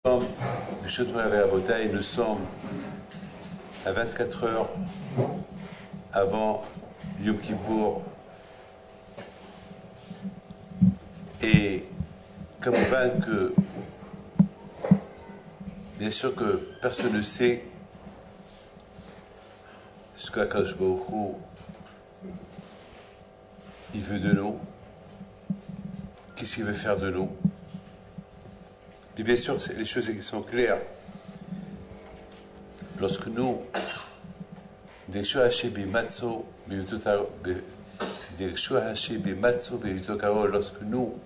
Nous sommes à 24 heures avant Yom Kippour et comme que bien sûr que personne ne sait ce que Akadosh Baruch Hu il veut de nous, qu'est-ce qu'il veut faire de nous. Et bien sûr, les choses qui sont claires. Lorsque nous, lorsque nous,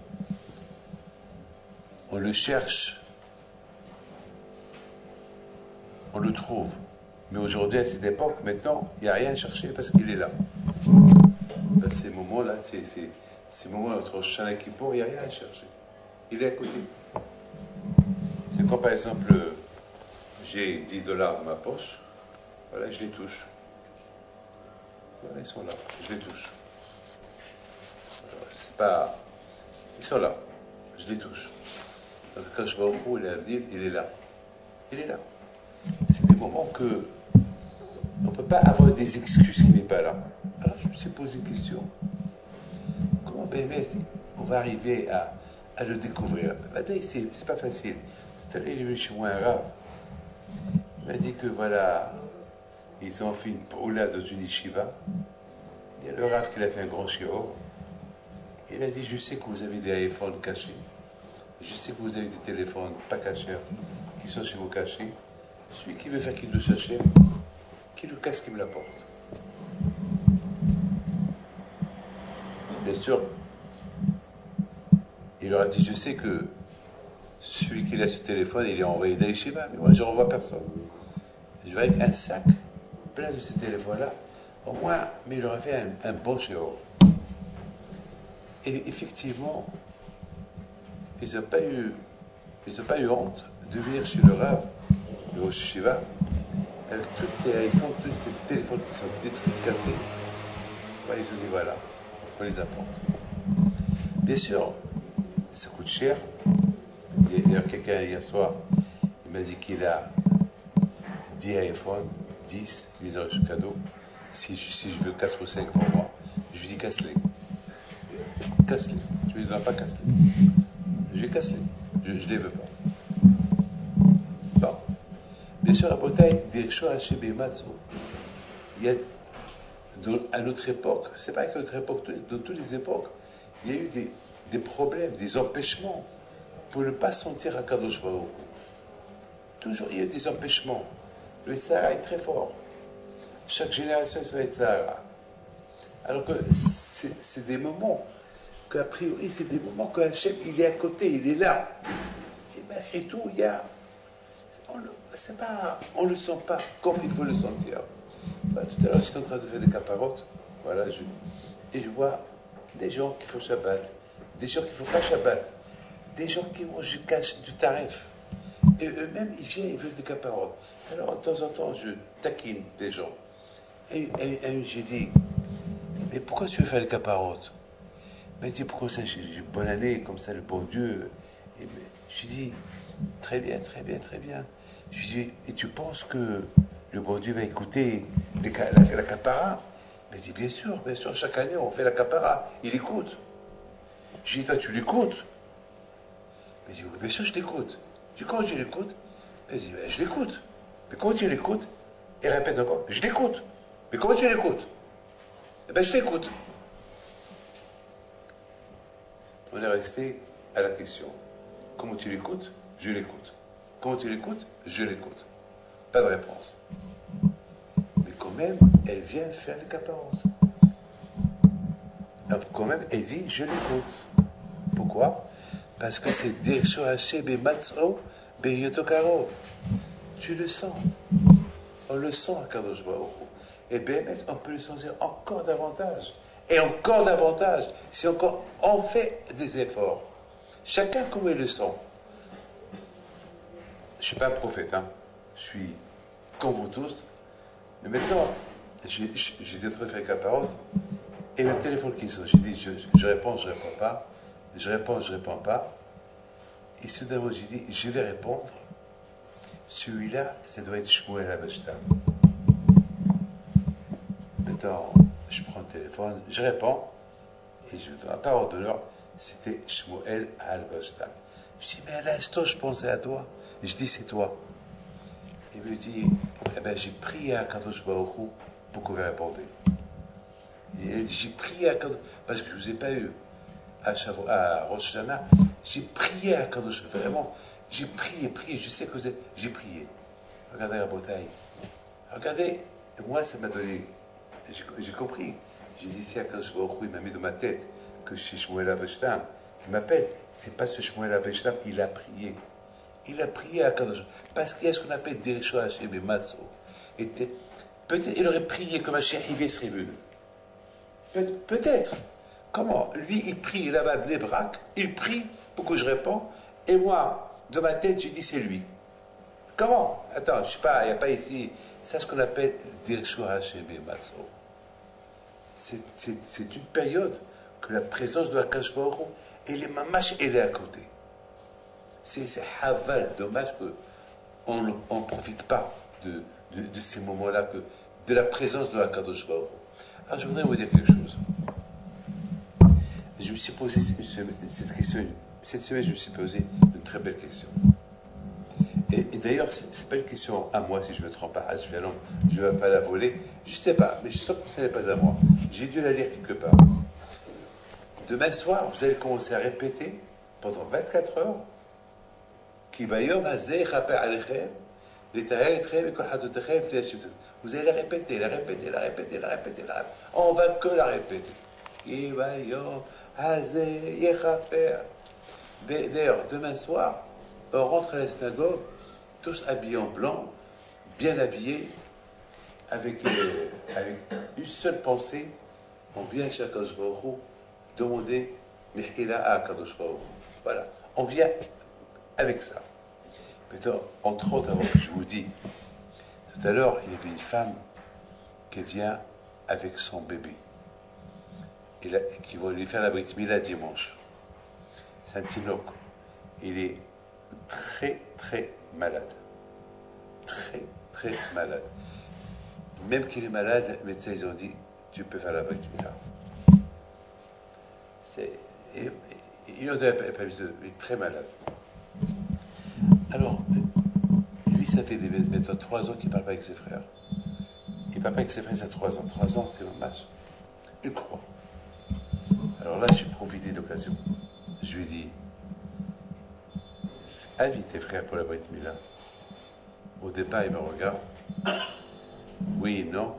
on le cherche, on le trouve. Mais aujourd'hui, à cette époque, maintenant, il n'y a rien à chercher parce qu'il est là. Dans ces moments-là, ces moments entre Shana et Kippour, il n'y a rien à chercher. Il est à côté. C'est quand, par exemple, j'ai 10 dollars dans ma poche, voilà, je les touche. Voilà, ils sont là, je les touche. C'est pas... Ils sont là, je les touche. Donc quand je vais au bout, il est là. Il est là. C'est des moments que on ne peut pas avoir des excuses qu'il n'est pas là. Alors je me suis posé une question. Comment on va arriver à le découvrir? C'est pas facile. Tout à l'heure, il est venu chez moi un rave. Il m'a dit que voilà, ils ont fait une proula dans une yeshiva. Il y a le rave qui a fait un grand shiur. Il a dit, je sais que vous avez des iPhones cachés. Je sais que vous avez des téléphones pas cachés, qui sont chez vous cachés. Celui qui veut faire qu'il nous cherche, qui le casse, qui me l'apporte. Bien sûr, il leur a dit, je sais que celui qui a ce téléphone, il est envoyé d'Aïshiva, mais moi je ne renvoie personne. Je vais avec un sac plein de ces téléphones-là, au moins, mais il aurait fait un bon shiur. Et effectivement, ils n'ont pas eu honte de venir chez le Rav, le Rosh Shiva, avec tous les iPhones, tous ces téléphones qui sont détruits, cassés. Ouais, ils ont dit voilà, on les apporte. Bien sûr, ça coûte cher. Il y a quelqu'un hier soir, il m'a dit qu'il a 10 iPhones, 10, ils ont reçu cadeau. Si je veux 4 ou 5 pour moi, je lui dis casse-les. Casse-les. Je ne lui donne pas casse-les. Je les casse-les. Je ne les veux pas. Bon. Bien sûr, à Bretagne, des choses à chez Matsu. Il y a, à notre époque, c'est pas qu'à notre époque, dans toutes les époques, il y a eu des problèmes, des empêchements pour ne pas sentir Akadosh Baruch Hu. Toujours, il y a des empêchements. Le Sahara est très fort. Chaque génération est sur le Sahara. Alors que c'est des moments qu'a priori, c'est des moments que Hachem, il est à côté, il est là. Et malgré tout, il y a... On ne le sent pas comme il faut le sentir. Voilà, tout à l'heure, j'étais en train de faire des caparottes. Voilà, et je vois des gens qui font Shabbat, des gens qui ne font pas Shabbat, des gens qui mangent du tarif. Et eux-mêmes, ils viennent, ils veulent des caparottes. Alors, de temps en temps, je taquine des gens. Et j'ai dit, mais pourquoi tu veux faire les caparottes? Il m'a dit, pourquoi ça, j'ai une bonne année, comme ça, le bon Dieu. Et je lui dis, très bien, très bien, très bien. Je lui dis, et tu penses que le bon Dieu va écouter la capara? Il m'a dit, bien sûr, chaque année, on fait la capara. Il écoute. Je lui dis, toi, tu l'écoutes? Il m'a dit, oui, bien sûr, je l'écoute. Je dis, comment tu l'écoutes? Il m'a dit, ben, je l'écoute. Mais comment tu l'écoutes? Il répète encore, je l'écoute. Mais comment tu l'écoutes? Eh bien, je l'écoute. On est resté à la question. Comment tu l'écoutes? Je l'écoute. Comment tu l'écoutes? Je l'écoute. Pas de réponse. Mais quand même, elle vient faire les caparottes. Donc, quand même, elle dit, je l'écoute. Pourquoi? Parce que c'est dire Shohaché Bematzro Beyotokaro. Tu le sens. On le sent à Kadosh Baruch Hu. Et bien, on peut le sentir encore davantage. Et encore davantage. Si encore on fait des efforts. Chacun comme il le sent. Je ne suis pas un prophète, hein. Je suis comme vous tous. Mais maintenant, j'ai dit de faire caparotte. Et le téléphone qui sonne, j'ai dit, je réponds pas. Je réponds pas. Et soudainement, j'ai dit, je vais répondre. Celui-là, ça doit être Shmuel Halberstam. Maintenant, je prends le téléphone, je réponds, et je donne la parole d'honneur, c'était Shmuel Halberstam. Je dis, mais à l'instant, je pensais à toi. Et je dis, c'est toi. Il me dit, eh ben, j'ai prié à Kadosh Baruch Hu pour que vous répondiez. J'ai prié à Kadosh, parce que je ne vous ai pas eu à Rosh Hashanah, j'ai prié à Kadosh, vraiment, j'ai prié, je sais que vous êtes, j'ai prié. Regardez la bouteille. Regardez, moi, ça m'a donné, j'ai compris. J'ai dit, c'est à Kadosh Baruch Hu, il m'a mis dans ma tête que c'est Shmuel Halberstam qui m'appelle. C'est pas ce Shmuel Halberstam, il a prié. Il a prié à Kadosh, parce qu'il y a ce qu'on appelle Derecho Hashem et Matzo. Peut-être il aurait prié comme Hashem Hivé serait venu. Peut-être. Comment? Lui, il prie là-bas, Bnei-Brak, il prie pour que je réponde, et moi, de ma tête, j'ai dit c'est lui. Comment? Attends, je sais pas, il n'y a pas ici. C'est ce qu'on appelle Derecho Hashem et Matzo. C'est une période que la présence de Akash Baruch Hu, elle est mamash, elle est à côté. C'est haval, dommage qu'on ne profite pas de ces moments-là, de la présence de Akadosh Baruch Hu. Alors je voudrais vous dire quelque chose. Je me suis posé cette question, cette semaine je me suis posé une très belle question. Et d'ailleurs, ce n'est pas une question à moi, si je ne me trompe pas, je ne vais pas la voler, je ne sais pas, mais je sens que ce n'est pas à moi. J'ai dû la lire quelque part. Demain soir, vous allez commencer à répéter pendant 24 heures qui bayom hazeh chaper alechem, l'itaher etchem et kol hadotechem fli Hashem. Vous allez la répéter. On va que la répéter. Qui bayom hazeh yechaper. D'ailleurs, demain soir, on rentre à la synagogue, tous habillés en blanc, bien habillés, avec une seule pensée. On vient chez Akadosh Baruch Hu demander Mechila à Akadosh Baruch Hu. Voilà. On vient avec ça. Maintenant, entre autres, avant que je vous dise, tout à l'heure, il y avait une femme qui vient avec son bébé, qui va lui faire la Brit Mila dimanche. C'est un tinoc. Il est très, très malade. Très, très malade. Même qu'il est malade, les médecins, ils ont dit, tu peux faire la Brit Mila. Il est très malade. Alors, lui, ça fait maintenant 3 ans qu'il ne parle pas avec ses frères. Il ne parle pas avec ses frères, ça 3 ans. 3 ans, c'est dommage. Il croit. Alors là, j'ai profité de l'occasion. Je lui ai dit, invite tes frères pour la Brit Mila. Au départ, il me regarde. Oui, non.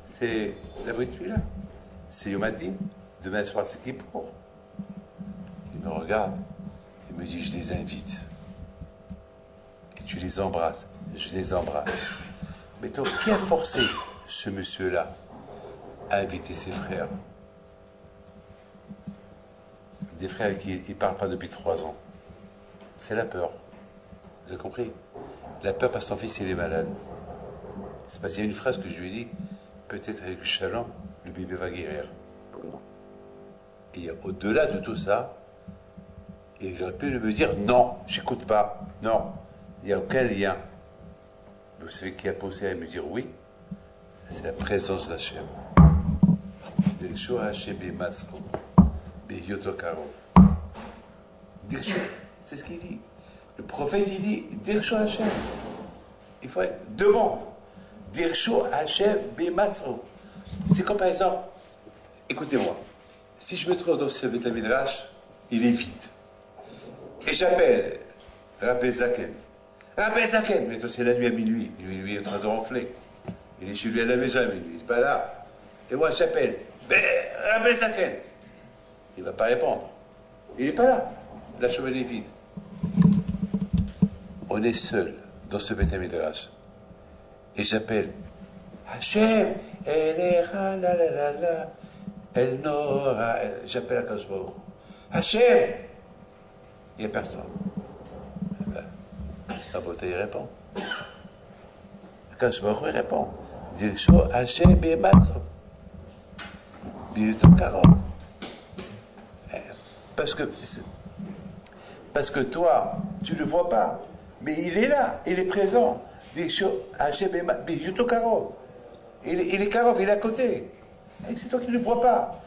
C'est la Brit Mila. C'est Yom Hadin. Demain soir, c'est qui pour? Il me regarde. Il me dit, je les invite. Et tu les embrasses. Je les embrasse. Mais toi, qui a forcé ce monsieur-là à inviter ses frères? Des frères avec qui il ne parle pas depuis 3 ans. C'est la peur. Vous avez compris? La peur parce que son fils, il est malade. C'est parce qu'il y a une phrase que je lui ai dit, peut-être avec le shalom, le bébé va guérir. Et au-delà de tout ça, et j'aurais pu me dire, non, j'écoute pas, non, il n'y a aucun lien. Vous savez qui a posé à me dire oui? C'est la présence d'Hachem. Dirsho Hachem b'matzro, b'yoto karov. Dirsho, c'est ce qu'il dit. Le prophète, il dit, Dirsho Hachem. Il faut être demande. Dirsho Hachem b'matzro. C'est comme par exemple, écoutez-moi, si je me trouve dans ce Beth Midrash, il est vide. Et j'appelle Rabbi Zaken. Rabbi Zaken, mais toi c'est la nuit à minuit. Lui est en train de ronfler. Il est chez lui à la maison à minuit, il n'est pas là. Et moi j'appelle Rabbi Zaken. Il ne va pas répondre. Il n'est pas là. La chambre est vide. On est seul dans ce Beth Midrash. Et j'appelle Hachem, Elecha, la la la la, El Nora, j'appelle Akadosh Baruch Hu. Hachem! Il n'y a personne. La beauté, il répond. Akadosh Baruch Hu, il répond. Dirsho Hachem b'matzro. B'yoto karov. Parce que Parce que toi, tu ne le vois pas. Mais il est là, il est présent. Il est Karov, il est à côté. Et c'est toi qui ne le vois pas.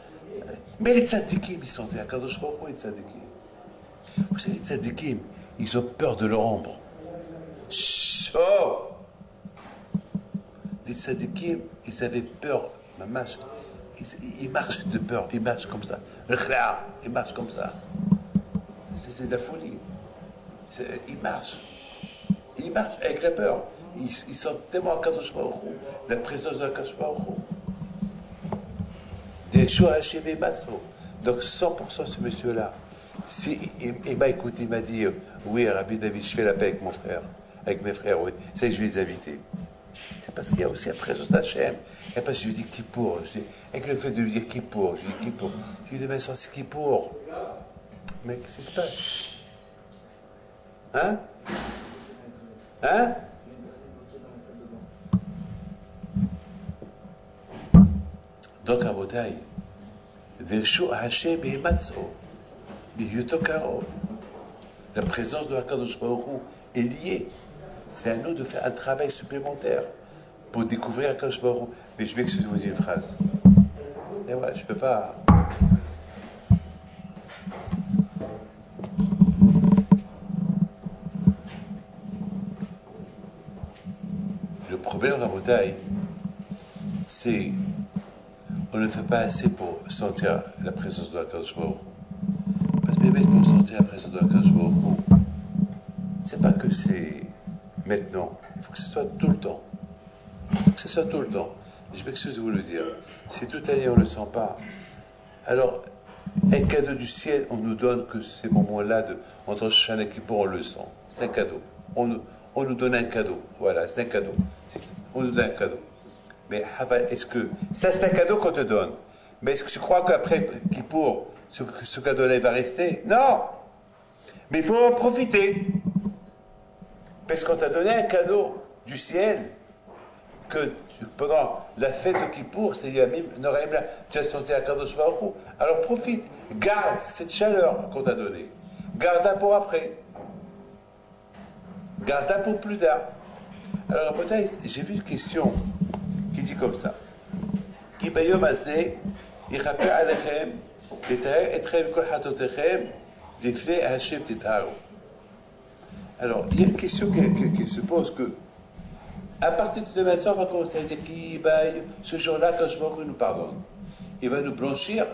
Mais les tzadikim, ils sont à Kadosh Baruch Hu, les tzadikim. Vous savez, les tzadikim, ils ont peur de leur ombre. Oh! Les tzadikim, ils avaient peur, mamash. Ils marchent de peur, ils marchent comme ça. Ils marchent comme ça. C'est de la folie. Ils marchent. Ils marchent avec la peur. Ils sentent tellement à Kadosh Baruch Hu, la présence de Kadosh Baruch Hu. Des Shoah Hashem et Masso. Donc 100% ce monsieur-là. Si, il m'a écouté, il m'a dit oui, Rabbi David, je fais la paix avec mon frère, avec mes frères, oui. Ça, je vais les inviter. C'est parce qu'il y a aussi la présence d'Hachem. Et parce que je lui dis Kippour. Avec le fait de lui dire Kippour, je lui dis Kippour. Je lui dis, mais c'est Kippour. Mais qu'est-ce qui se passe? Hein? Hein? Donc, à Botaï, la présence de Hakadosh Baruch Hu est liée. C'est à nous de faire un travail supplémentaire pour découvrir Hakadosh Baruch Hu. Mais je m'excuse de vous dire une phrase. Et ouais, je peux pas. Le problème dans la bataille, c'est on ne fait pas assez pour sentir la présence de Hakadosh Baruch Hu. Parce que même pour sentir la présence de Hakadosh Baruch Hu, c'est pas que c'est maintenant. Il faut que ce soit tout le temps. Il faut que ce soit tout le temps. Je m'excuse de vous le dire. Si toute l'année on ne le sent pas, alors un cadeau du ciel, on nous donne que ces moments-là, entre Shana et Kippour, on le sent. C'est un cadeau. On nous donne un cadeau. Voilà, c'est un cadeau. On nous donne un cadeau. Mais est-ce que... Ça, c'est un cadeau qu'on te donne. Mais est-ce que tu crois qu'après Kippour, ce cadeau-là, il va rester? Non! Mais il faut en profiter. Parce qu'on t'a donné un cadeau du ciel que pendant la fête de Kippour, c'est Yamim, Noraim, tu as senti un cadeau de Baruch Hu. Alors profite, garde cette chaleur qu'on t'a donnée. Garde-la pour après. Garde-la pour plus tard. Alors, j'ai vu une question qui dit comme ça. Ki bayom hazeh yichaper alechem letaer etchem kol chatotechem lifnei Hashem titharu. Alors, il y a une question qui se pose que à partir de demain soir, on va commencer à dire ce jour-là, Kadosh Baruch Hu nous pardonne. Il va nous blanchir,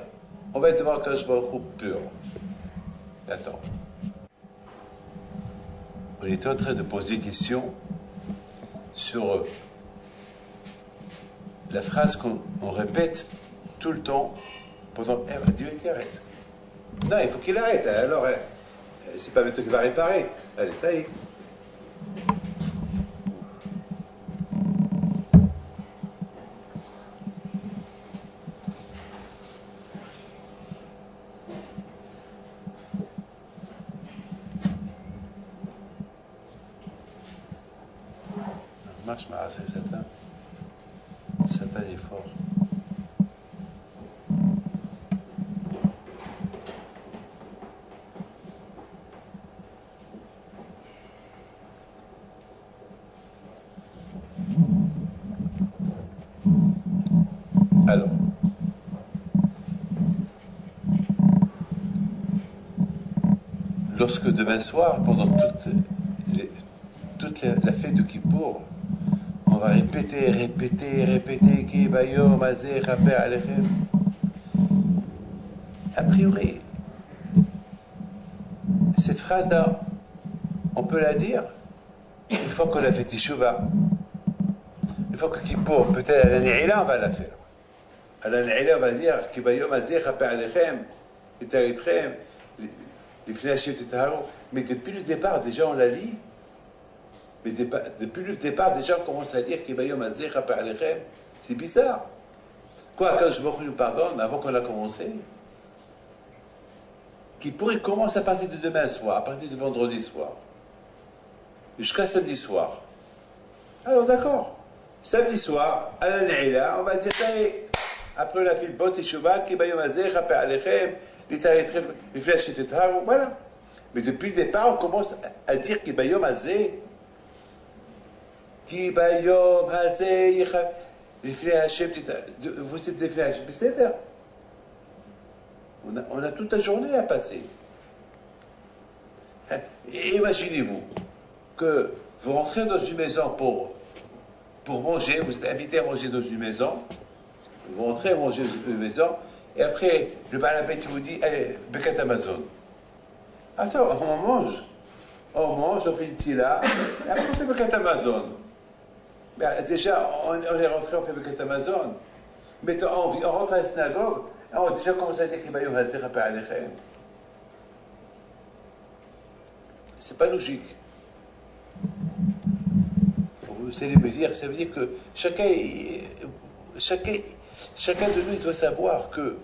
on va être devant Kadosh Baruch Hu pur. Attends. On était en train de poser une question sur la phrase qu'on répète tout le temps pendant. Dieu qu'il arrête. Non, il faut qu'il arrête. Alors, c'est pas maintenant qu'il va réparer. Allez, ça y est. Marche, c'est Satan. Satan est fort. Alors, lorsque demain soir, pendant toute la fête de Kippour, on va répéter, qui bayom azeh raper alechem. A priori, cette phrase-là, on peut la dire une fois qu'on a fait Teshuvah. Une fois que Kippour, peut-être à l'année on va la faire. À l'année on va dire qui bayom azeh raper alechem, les taritchem, les flashim, etc. Mais depuis le départ, déjà on la lit. Mais depuis le départ, déjà, on commence à dire c'est bizarre. Quoi, quand je nous pardonne, avant qu'on a commencé, qui pourrait commencer à partir de demain soir, à partir de vendredi soir, jusqu'à samedi soir. Alors d'accord, samedi soir, à la Naïla, on va dire, après la file Bot et Shuba, qui bayom azeh, rappel alechem, les taritrev, les flèches, etc. Voilà. Mais depuis le départ, on commence à dire Ki bayom hazeh, Ki bayom hazeh, Lifnei Hashem, vous êtes Lifnei Hashem, c'est là. On a toute la journée à passer. Imaginez-vous que vous rentrez dans une maison pour manger, vous êtes invité à manger dans une maison, vous rentrez à manger dans une maison, et après, le balabet vous dit, allez, Bekat Amazon. Attends, on mange, on fait une tila, et après on fait Bekat Amazon. Ben, déjà, on est rentré, on fait Bekat Amazon. Mais on rentre à la synagogue, et on a déjà commencé à dire qu'il Bayom Hazeh Rapper Alechem. C'est pas logique. Vous allez me dire, ça veut dire que chacun de nous doit savoir que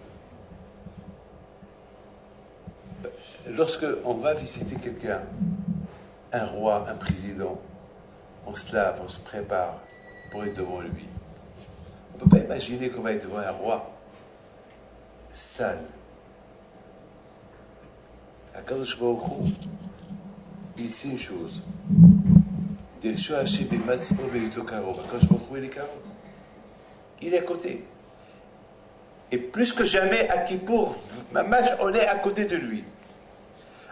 lorsque on va visiter quelqu'un, un roi, un président, on se lave, on se prépare pour être devant lui. On ne peut pas imaginer qu'on va être devant un roi sale. Akadosh Baruch Hu, il sait une chose. Il est à côté. Et plus que jamais, à Kippour, on est à côté de lui.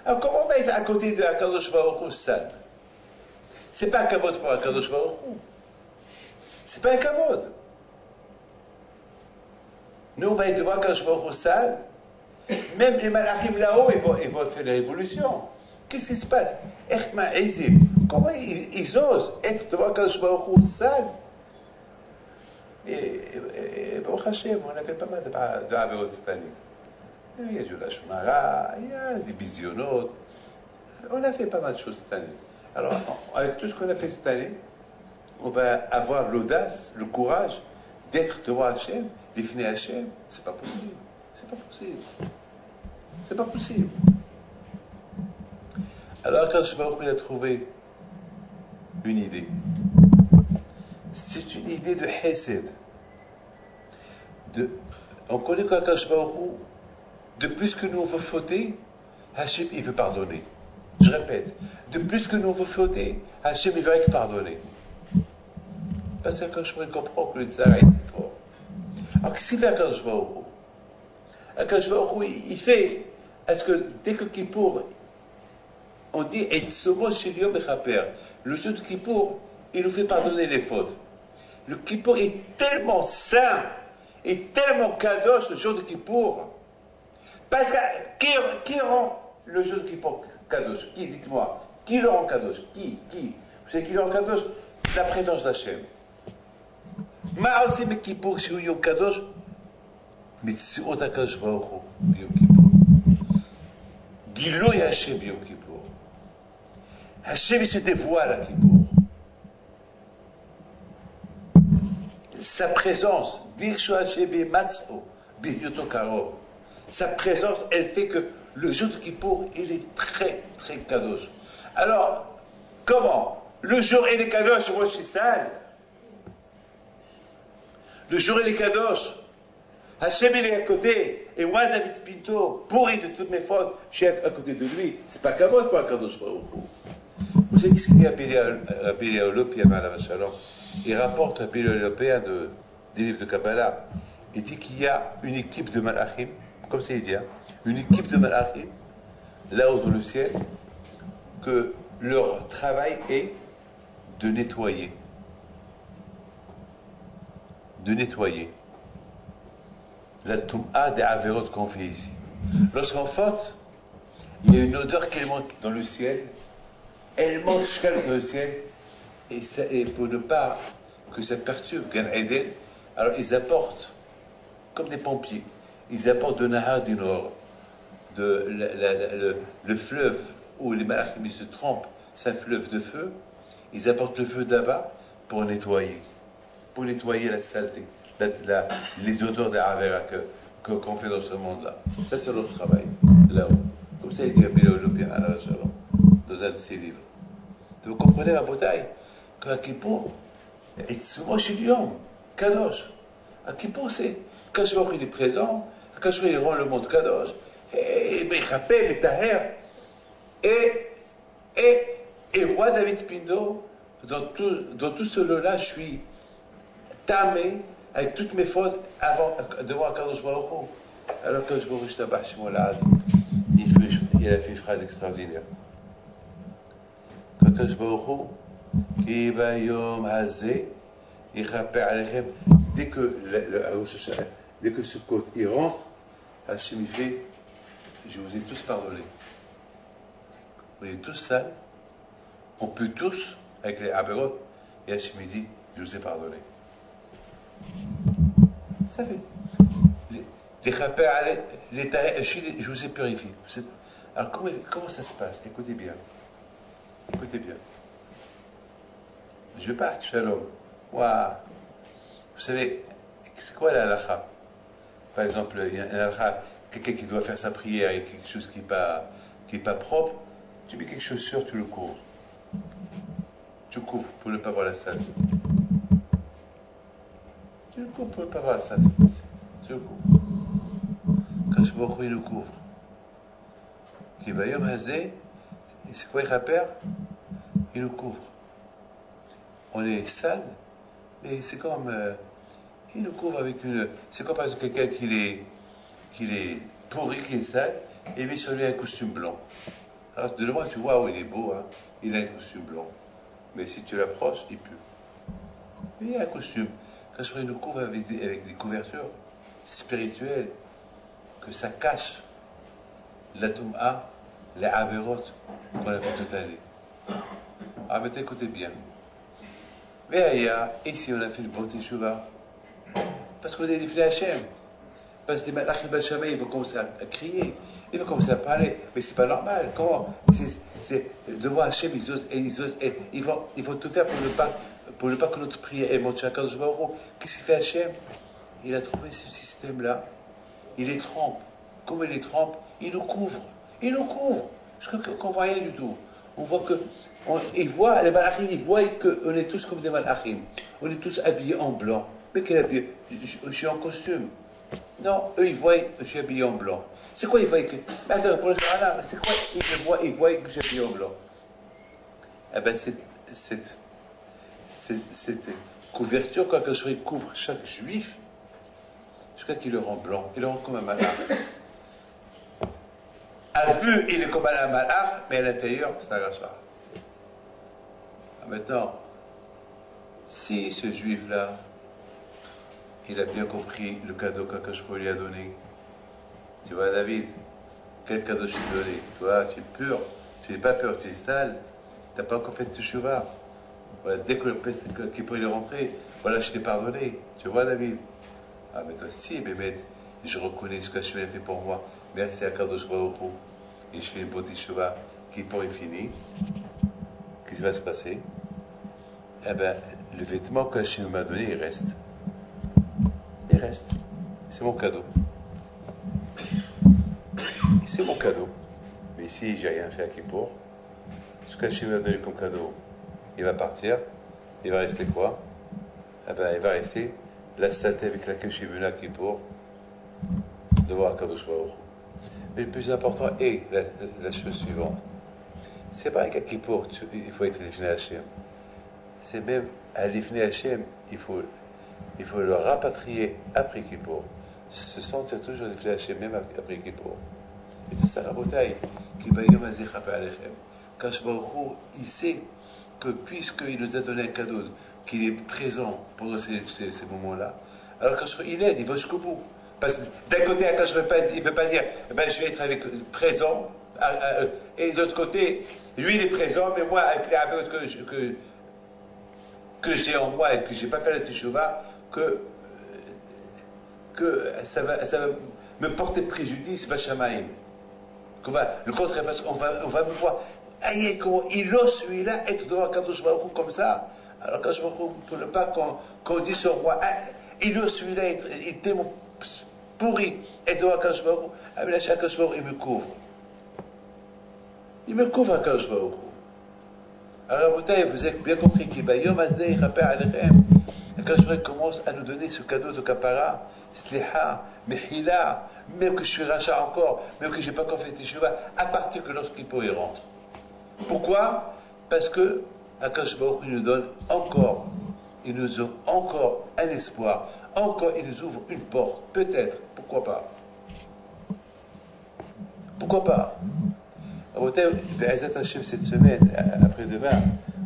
Alors comment on va être à côté de Akadosh Baruch Hu sale? C'est pas un kavod pour Akadosh Baruch Hu. C'est pas un kavod. Nous, on va être devant Akadosh Baruch Hu sale. Même les malachim là-haut, ils vont faire la révolution. Qu'est-ce qui se passe? Comment ils osent être devant Akadosh Baruch Hu sale? Et Baruch Hashem, on a fait pas mal de avéros cette année. Il y a du lashon hara, il y a des bisionotes. On a fait pas mal de choses cette année. Alors, avec tout ce qu'on a fait cette année, on va avoir l'audace, le courage d'être devant Hachem, Lifnei Hachem. C'est pas possible. C'est pas possible. C'est pas possible. Alors, quand je il a trouvé une idée. C'est une idée de Hesed. On connaît qu'Akadosh Baruch Hu, de plus que nous on veut fauter, Hachem il veut pardonner. Je répète, de plus que nous on veut fauter, Hachem il veut pardonner. Parce qu'Akadosh Baruch Hu comprend que le Tzara est très fort. Alors qu'est-ce qu'il fait Akadosh Baruch Hu? Akadosh Baruch Hu, il fait, est-ce que dès que Kippour, on dit et somo shel yom mechaper, le jour de Kippour, il nous fait pardonner les fautes. Le Kippour est tellement saint et tellement kadosh le jour de Kippour. Parce que qui rend le jour de Kippour kadosh? Qui, dites-moi, qui le rend kadosh? Qui? Vous savez qui le rend kadosh? La présence d'Hachem. Ma aussi me Kippour chez Yom Kadosh, Mitziot HaKadosh Baruch Hu b'Yom Kippour. Giloy Hachem b'Yom Kippour. Hachem il se dévoile à Kippour. Sa présence, sa présence, elle fait que le jour de Kippour, il est très, très kadosh. Alors, comment? Le jour, il est kadosh, moi je suis sale. Le jour, il est kadosh. Hachem, il est à côté. Et moi, David Pinto, pourri de toutes mes fautes, je suis à côté de lui. C'est pas kavod pour un kadosh baruch Hu. Vous savez ce qu'il dit à Rabbi Olopia, il rapporte Rabbi Olopia des livres de Kabbalah. Il dit qu'il y a une équipe de malachim, comme c'est dit, une équipe de malachim, là-haut dans le ciel, que leur travail est de nettoyer. De nettoyer. La Toum'a des Averot qu'on fait ici. Lorsqu'on faute, il y a une odeur qui monte dans le ciel. Elle monte jusqu'à dans le ciel. Et pour ne pas que ça perturbe Gan Eden, alors ils apportent, comme des pompiers, ils apportent de Nahar Dinor, le fleuve où les malachim se trempent, c'est un fleuve de feu. Ils apportent le feu d'Abba pour nettoyer la saleté, les odeurs d'Avera qu'on fait dans ce monde-là. Ça, c'est notre travail, là-haut. Comme ça, il dit Rabbi Olopia, dans un de ses livres. Vous comprenez la bataille qu'à Kippour, et souvent chez l'homme, Kadosh. À Kippour, c'est Kadosh il est présent, Kadosh il rend le monde Kadosh, et Bechapé, Betaher. Et, et, et moi, David Pindo, dans tout ce lot-là, je suis tamé avec toutes mes fautes devant Akadosh Baruch Hu. Alors que je me rush tabac chez moi là, il a fait une phrase extraordinaire. Akadosh Baruch Hu, qui bayom hazé, il rappelle alechem, dès que ce côte il rentre, Hachem il fait, je vous ai tous pardonné. Vous êtes tous sales, on peut tous, avec les aberot, et Hachem il dit, je vous ai pardonné. Ça fait. Les rappels, je vous ai purifié. Alors comment ça se passe? Écoutez bien. Écoutez bien. Je pas, shalom. Wow. Vous savez, c'est quoi la halakha? Par exemple, il y a un halakha, quelqu'un qui doit faire sa prière et quelque chose qui n'est pas propre, tu mets quelque chose sur, tu le couvres. Tu le couvres pour ne pas voir la salle. Tu le couvres pour ne pas voir la salle. Tu le couvres. Quand je vois il le couvre. Qui va yom hazé, c'est quoi il rappelle? Il le couvre. On est sale, mais c'est comme il le couvre avec une. C'est comme par exemple quelqu'un qui est pourri, qui est sale, et il met sur lui un costume blanc. Alors de loin tu vois, oh, il est beau, hein, il a un costume blanc. Mais si tu l'approches, il pue. Mais il y a un costume. Quand je le couvre avec des couvertures spirituelles, que ça cache la Toum'a, les Averot qu'on a fait toute l'année. Ah, mais écoutez bien. Mais ici, on a fait le bon Teshuvah. Parce qu'on est des Hachem. Parce que les Malachim Bachama, ils vont commencer à crier. Ils vont commencer à parler. Mais c'est pas normal. Comment? C'est devant Hachem, ils vont tout faire pour ne pas que notre prière monte chez Akadosh Baruch Hu. Qu'est-ce qu'il fait Hachem? Il a trouvé ce système-là. Il les trempe. Comment il les trempe? Il nous couvre. Il nous couvre. Jusqu'à qu'on ne voit rien du tout. On voit que. Les malachim, ils voient qu'on est tous comme des malachim. On est tous habillés en blanc. Mais quel habillé? Je suis en costume. Non, eux, ils voient que je suis habillé en blanc. C'est quoi, ils voient que. Mais attends, pour le soir, c'est quoi? Ils voient que je suis habillé en blanc. Eh bien, cette couverture, quand je couvre chaque juif, jusqu'à qu'il le rend blanc, il le rend comme un malach. À vue, il est comme un malach, mais à l'intérieur, c'est un rachat. Maintenant, si ce juif-là, il a bien compris le cadeau qu'Akadosh lui a donné, tu vois, David, quel cadeau je t'ai donné? Toi, tu es pur, tu n'es pas pur, tu es sale, tu n'as pas encore fait de teshuvah. Voilà, dès que le Kippour est rentré, voilà, je t'ai pardonné. Tu vois, David? Ah, mais toi aussi, Bémet, je reconnais ce que Hachem a fait pour moi. Merci à Kadosh Baruch Hu. Et je fais une bonne teshuvah. Kippour est fini. Qu'est-ce qui va se passer? Eh bien, le vêtement que Hachem m'a donné, il reste. Il reste. C'est mon cadeau. C'est mon cadeau. Mais si j'ai rien fait à Kippour, ce que Hachem m'a donné comme cadeau, il va partir. Il va rester quoi? Eh bien, il va rester la saleté avec laquelle je suis venu à Kippour devant Akadosh Baruch Hu. Mais le plus important est la chose suivante. C'est pas qu'à Kippour, il faut être l'Ifnei Hachem. C'est même à l'Ifnei Hachem, il faut le rapatrier après Kippour. Se sentir toujours l'Ifnei Hachem, même après Kippour. Et c'est ça la bataille. Kadosh Baruch Hu, il sait que puisqu'il nous a donné un cadeau, qu'il est présent pendant ces moments-là, alors il aide, il va jusqu'au bout. Parce que d'un côté, il ne peut pas dire ben, je vais être présent, et de l'autre côté, lui il est présent, mais moi, avec les abeilles que j'ai en moi et que je n'ai pas fait la teshuvah, que ça va me porter préjudice, Bachamaïm. Le contraire, parce qu'on va me voir. Aïe, comment il ose celui-là être devant Kadosh Baruch Hu comme ça. Alors Kadosh Baruch Hu, pour ne pas qu'on dise au roi, il ose celui-là être tellement pourri être devant Kadosh Baruch Hu. Ah mais là, Kadosh Baruch Hu, il me couvre. Il me couvre à Kadosh Baruch Hu. Alors vous avez bien compris qu'il va Yom Hazeh, Rapper Alechem. Et Kadosh Baruch Hu commence à nous donner ce cadeau de Kapara, Sliha, Mechila, même que je suis rachat encore, même que je n'ai pas encore fait Teshuvah, à partir que lorsqu'il peut y rentre. Pourquoi? Parce que Akash Baruch il nous donne encore, il nous ouvre encore un espoir, encore il nous ouvre une porte, peut-être, pourquoi pas? Pourquoi pas? Cette semaine, après-demain,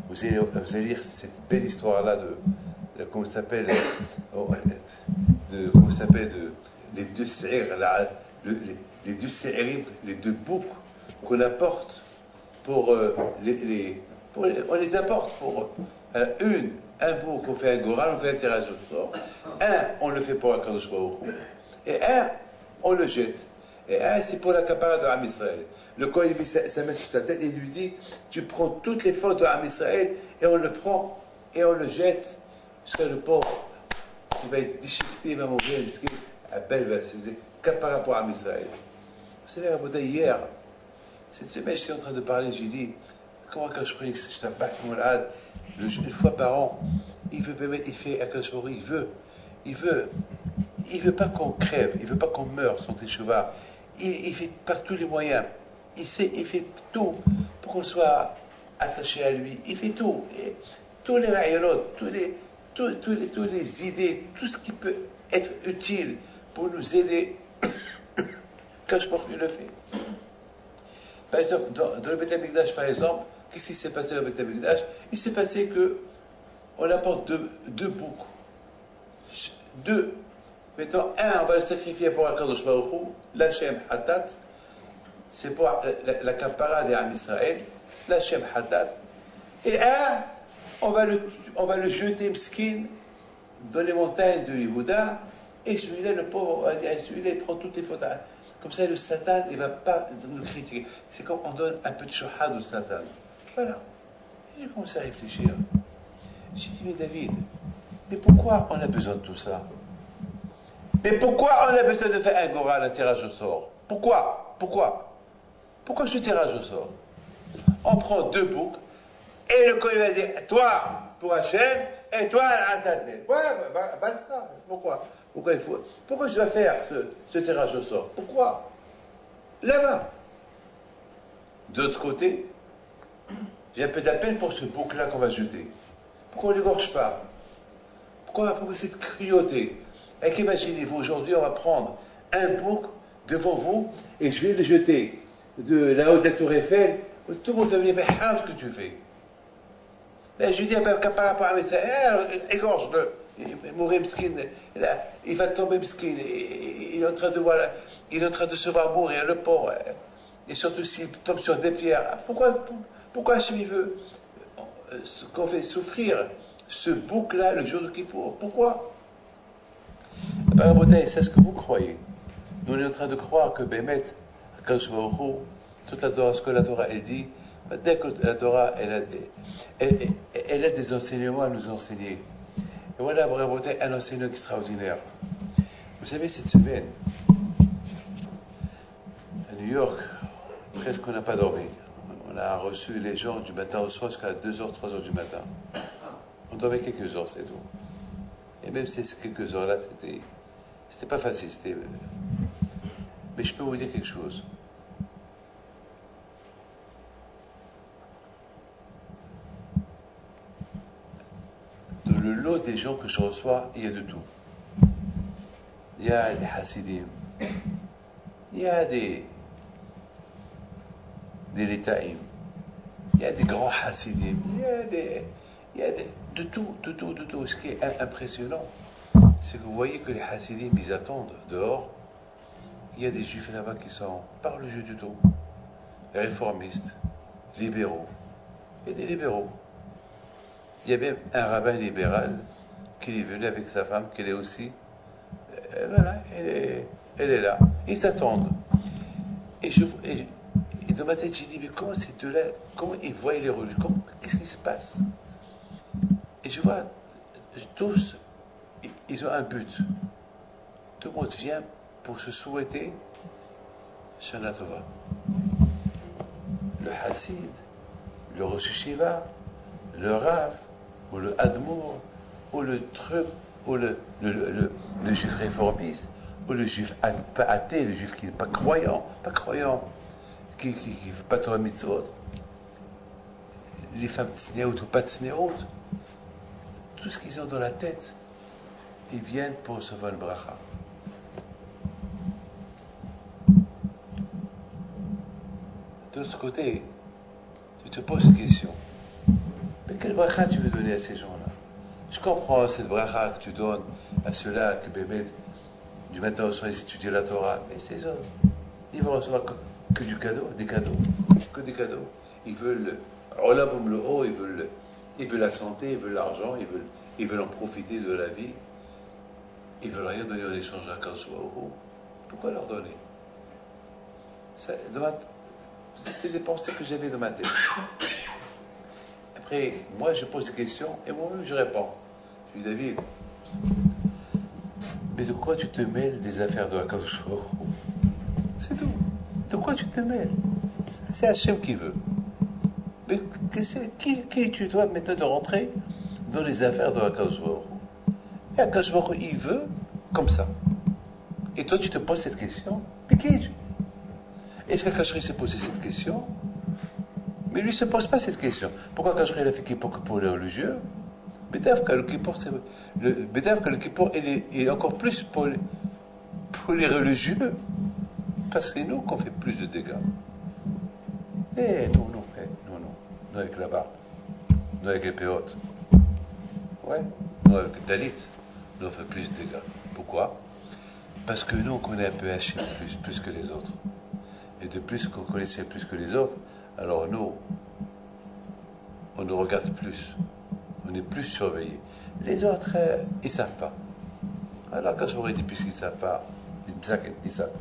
vous allez lire cette belle histoire-là comment ça s'appelle, comment ça s'appelle, les deux seirs, les deux seirim, les deux boucs qu'on apporte pour on les apporte pour un bouc, on fait un goral, on fait un tirage au sort, un, on le fait pour un Kadosh Baruch Hu, et un, on le jette. Et un, c'est pour la capara de Am Israël. Le Kohen met sa main sur sa tête et lui dit, tu prends toutes les fautes de Am Israël et on le prend et on le jette jusqu'à le pauvre qui va être déchiqueté, il va mourir, à belle va se capara pour Am Israël. Vous savez, Rabotai, hier, cette semaine, j'étais en train de parler, j'ai dit, comment quand je prie, je t'appelle Moulad, une fois par an, il veut permettre, il fait à Kashmori, il veut pas qu'on crève, il veut pas qu'on meure, son Teshuvah. Il fait par tous les moyens. Il fait tout pour qu'on soit attaché à lui. Il fait tout. Et tous les rayonnots, tous les idées, tout ce qui peut être utile pour nous aider, Kashmori le fait. Par exemple, dans le Beth Amikdash, par exemple, qu'est-ce qui s'est passé dans le Beth Amikdash? Il s'est passé que on apporte deux boucs. Deux. Maintenant, un, on va le sacrifier pour Akadosh Baruch Hu, l'Hachem Hatat, c'est pour la capara des Am Israël, l'Hachem Hatat. Et un, on va le jeter m'skin dans les montagnes de Yehuda, et celui-là, le pauvre, celui-là, il prend toutes les fautes. Comme ça, le Satan, il ne va pas nous critiquer. C'est comme on donne un peu de shohad au Satan. Voilà. Et j'ai commencé à réfléchir. J'ai dit, mais David, mais pourquoi on a besoin de tout ça? Mais pourquoi on a besoin de faire un goral, un tirage au sort? Pourquoi ce tirage au sort? On prend deux boucs, et le Kohen va dire, toi pour Hachem, et toi l'assassin. Ouais, basta. Pourquoi je dois faire ce tirage au sort? Pourquoi? Là-bas. D'autre côté, j'ai un peu de la peine pour ce bouc-là qu'on va jeter. Pourquoi on ne l'égorge pas? Pourquoi cette cruauté? Et qu'imaginez-vous, aujourd'hui, on va prendre un bouc devant vous et je vais le jeter de là-haut de la tour Eiffel. Tout le monde va me dire, mais ce que tu fais. Mais je lui dis, par rapport à ça, égorge-le. Mourir miskin, il va tomber miskin. Il est en train de se voir mourir, le pauvre. Et surtout s'il tombe sur des pierres. Pourquoi Hachem veut qu'on fait souffrir ce bouc-là le jour de Kippour? Pourquoi? C'est ce que vous croyez. Nous, on est en train de croire que Bémet, Akadosh Baruch Hu, toute la Torah, ce que la Torah elle dit, dès que la Torah elle a des enseignements à nous enseigner. Et voilà, un enseignement extraordinaire. Vous savez, cette semaine, à New York, presque on n'a pas dormi. On a reçu les gens du matin au soir jusqu'à 2h, 3h du matin. On dormait quelques heures, c'est tout. Et même ces quelques heures-là, c'était pas facile. Mais je peux vous dire quelque chose. Dans le lot des gens que je reçois, il y a de tout. Il y a des Hasidim. Il y a des Litaïm. Il y a des grands Hasidim. Il y a de tout. Ce qui est impressionnant, c'est que vous voyez que les Hasidim, ils attendent dehors. Il y a des juifs là-bas qui sont par le jeu du tout. Les réformistes, libéraux. Il y a des libéraux. Il y a même un rabbin libéral qui est venu avec sa femme, qui est aussi. Voilà, elle est là. Ils s'attendent. Et dans ma tête, j'ai dit, mais comment ces deux-là, comment ils voient les religieux? Qu'est-ce qui se passe? Et je vois, tous, ils ont un but. Tout le monde vient pour se souhaiter Shana Tova. Le Hassid, le Rosh Hashiva, le Rav, ou le Admour, ou le truc, ou le juif réformiste, ou le juif pas athée, le juif qui n'est pas croyant, qui ne veut pas Torah Mitzvot. les femmes tsnéout ou pas tsnéout, tout ce qu'ils ont dans la tête, ils viennent pour recevoir le bracha. De l'autre côté, tu te poses une question. Mais quel bracha tu veux donner à ces gens-là? Je comprends cette bracha que tu donnes à ceux-là qui bébêtent du matin au soir, ils étudient la Torah. Mais ces gens, ils vont recevoir que du cadeau, des cadeaux, que des cadeaux. Ils veulent Olam le haut, ils veulent la santé, ils veulent l'argent, ils veulent en profiter de la vie. Ils veulent rien donner en échange à Kadosh Baruch Hu. Pourquoi leur donner? C'était des pensées que j'avais dans ma tête. Après, moi, je pose des questions et moi-même, je réponds. Je dis, David, mais de quoi tu te mêles des affaires de Kadosh Baruch Hu? C'est tout. De quoi tu te mêles? C'est Hachem qui veut. Mais qui es-tu, toi, maintenant, de rentrer dans les affaires de Kadosh Baruch Hu? Et Kadosh Baruch Hu, il veut comme ça. Et toi, tu te poses cette question. Mais qui es-tu? Est-ce qu'Akashri s'est posé cette question? Mais lui ne se pose pas cette question. Pourquoi Akashri a fait Kippour que pour les religieux? Bédavka, le Kippour, il est encore plus pour les religieux. Parce que c'est nous qu'on fait plus de dégâts. Non. Nous avec la barbe. Nous avec les péotes. Ouais. Nous avec le talit. Nous on fait plus de dégâts. Pourquoi? Parce que nous on connaît un peu Hachem plus que les autres. Et de plus qu'on connaissait plus que les autres, alors nous, on nous regarde plus. On est plus surveillés. Les autres, ils ne savent pas. Alors quand j'aurais dit puisqu'ils ne savent pas, ils savent.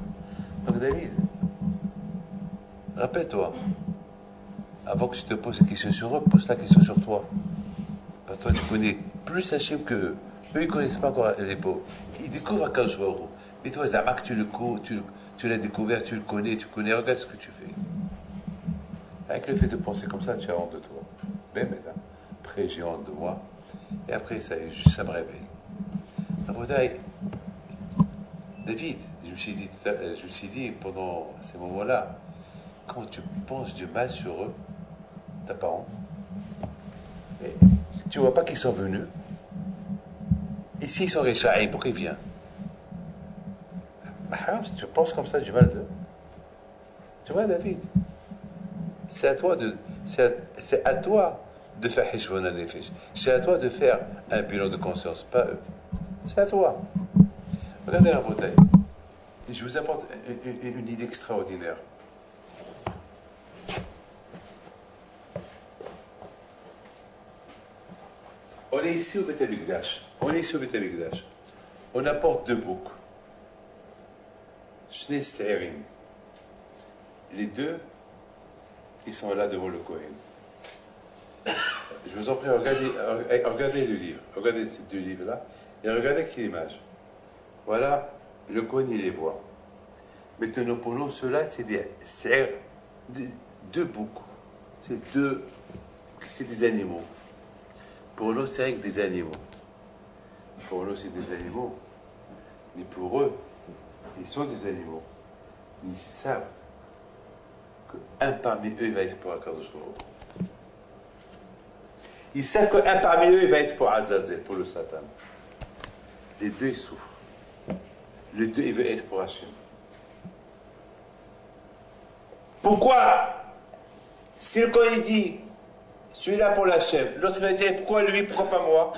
Donc David, rappelle-toi, avant que tu te poses une question sur eux, pose la question sur toi. Parce que toi, tu connais plus Hachem qu'eux. Eux, ils ne connaissent pas encore les pauvres. Ils découvrent Akadosh Baruch Hu. Mais toi, Zamak, tu l'as découvert, tu le connais, regarde ce que tu fais. Avec le fait de penser comme ça, tu as honte de toi. Ben, mais après, j'ai honte de moi. Et après, ça me réveille. Après, David, je me suis dit pendant ces moments-là, quand tu penses du mal sur eux, t'as pas honte. Et tu vois pas qu'ils sont venus. Et s'ils sont réchaïs, pourquoi ils viennent? Si tu penses comme ça du mal d'eux. Tu vois, David, c'est à toi de faire Hishvon al-Nefesh. C'est à toi de faire un bilan de conscience, pas eux. C'est à toi. Regardez la bouteille. Je vous apporte une idée extraordinaire. On est ici au Beth Amikdash. On apporte deux boucs. Shnei Se'erim. Les deux, ils sont là devant le Kohen. Je vous en prie, regardez le livre. Regardez ces deux livres-là. Et regardez quelle image. Voilà, le Kohen, il les voit. Maintenant, pour nous, ceux-là, c'est deux boucs. C'est des animaux. Pour nous, c'est avec des animaux. Pour nous, c'est des animaux. Mais pour eux, ils sont des animaux. Ils savent qu'un parmi eux, il va être pour Akadosh Baruch Hu. Ils savent qu'un parmi eux, il va être pour Azazel, pour le Satan. Les deux, ils souffrent. Les deux, ils veulent être pour Hachem. Pourquoi? Si le Kohen dit, celui-là pour l'Hachem, l'autre va dire, pourquoi lui, pourquoi pas moi?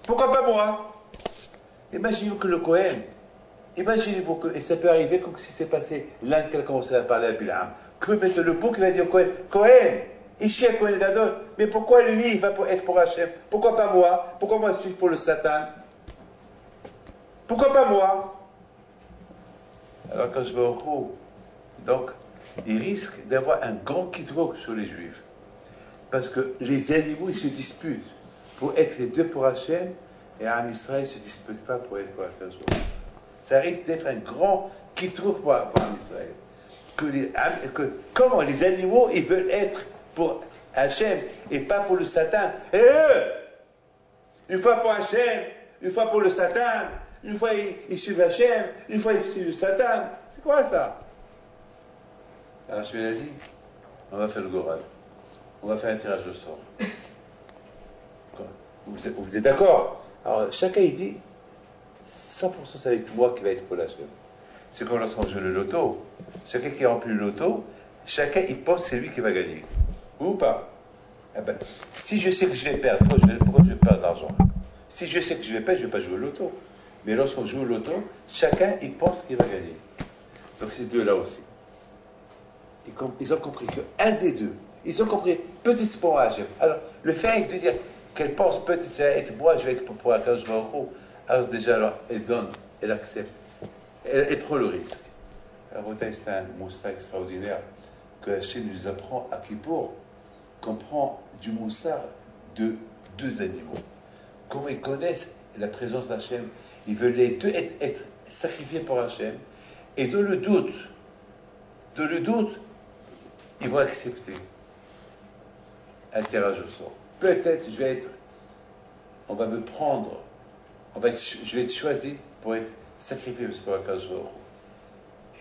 Pourquoi pas moi? Imaginez que le Kohen, imaginez-vous que, et ça peut arriver comme si c'est passé, l'un qui a commencé à parler à Bilam, que mettre le bouc, il va dire Kohen, Ishi Kohen Gadol, mais pourquoi lui, il va être pour Hachem? Pourquoi pas moi? Pourquoi moi je suis pour le Satan? Pourquoi pas moi? Alors quand je vais au cours, donc, il risque d'avoir un grand quitroque sur les Juifs. Parce que les animaux, ils se disputent pour être les deux pour Hachem, et Am Israël ne se dispute pas pour être pour Akadosh Baruch Hu. Ça risque d'être un grand quitroque pour Am Israël. Comment les animaux, ils veulent être pour Hachem et pas pour le Satan. Et eux, une fois pour Hachem, une fois pour le Satan, une fois ils suivent Hachem, une fois ils suivent le Satan. C'est quoi ça? Alors je lui ai dit, on va faire le Gorad. on va faire un tirage au sort. Vous êtes d'accord? Alors, chacun, il dit, 100% ça va être moi qui va être pour la chaîne. C'est comme lorsqu'on joue le loto. Chacun qui remplit le loto, chacun, il pense que c'est lui qui va gagner. Ou pas? Eh ben, si je sais que je vais perdre, pourquoi je vais perdre d'argent? Si je sais que je vais perdre, je ne vais pas jouer au loto. Mais lorsqu'on joue au loto, chacun, il pense qu'il va gagner. Donc ces deux-là aussi. Ils ont compris qu'un des deux, ils ont compris, petit c'est pour Hachem. Alors, le fait de dire qu'elle pense petit c'est être moi, je vais être pour la cause, je vais en gros, alors déjà, alors, elle donne, elle accepte, elle prend le risque. Alors, c'est un moussa extraordinaire que Hachem nous apprend à Kippour, qu'on prend du moussa de deux animaux. Comment ils connaissent la présence d'Hachem, ils veulent les deux être sacrifiés pour Hachem, et dans le doute, ils vont accepter un tirage au sort. Peut-être on va me prendre, je vais être choisi pour être sacrifié pour la cause.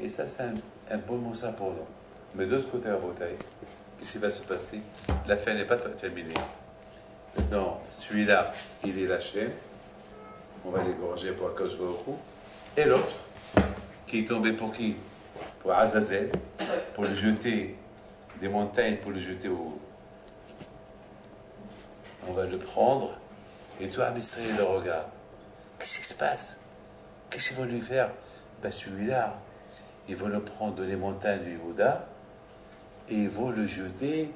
Et ça, c'est un bon mot ça pour nous. Mais d'autre côté, à Bretagne, qu'est-ce qui va se passer? La fin n'est pas terminée. Maintenant, celui-là, il est lâché. On va l'égorger pour la cause. Et l'autre, qui est tombé pour qui? Pour Azazel, pour le jeter des montagnes, pour le jeter au... On va le prendre, et toi, Amisraël, le regarde. Qu'est-ce qui se passe? Qu'est-ce qu'ils vont lui faire? Ben celui-là, ils vont le prendre dans les montagnes du Yehuda, et ils vont le jeter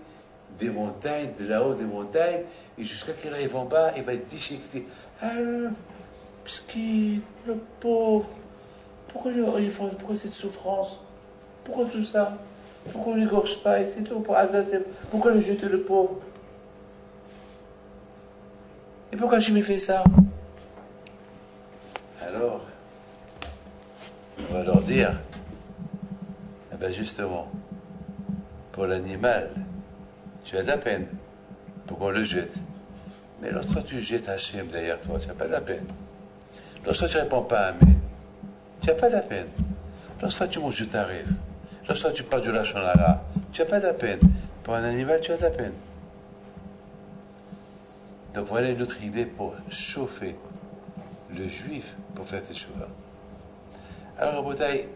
des montagnes, de là-haut des montagnes, et jusqu'à qu'il arrive en bas, il va être déchiqueté. Ah, le pauvre, pourquoi cette souffrance? Pourquoi tout ça? Pourquoi on ne l'égorge pas? C'est tout pour Azazel. Pourquoi le jeter le pauvre? Et pourquoi je m'y fais ça? Alors, on va leur dire, eh ben justement, pour l'animal, tu as de la peine pour qu'on le jette. Mais lorsque tu jettes Hachem derrière toi, tu n'as pas de la peine. Lorsque tu ne réponds pas à un mail, tu n'as pas de la peine. Lorsque tu manges ta rêve, lorsque tu parles de la chanara, tu n'as pas de la peine. Pour un animal, tu as de la peine. Donc voilà une autre idée pour chauffer le juif pour faire tes cheveux. Alors, à Boutaï,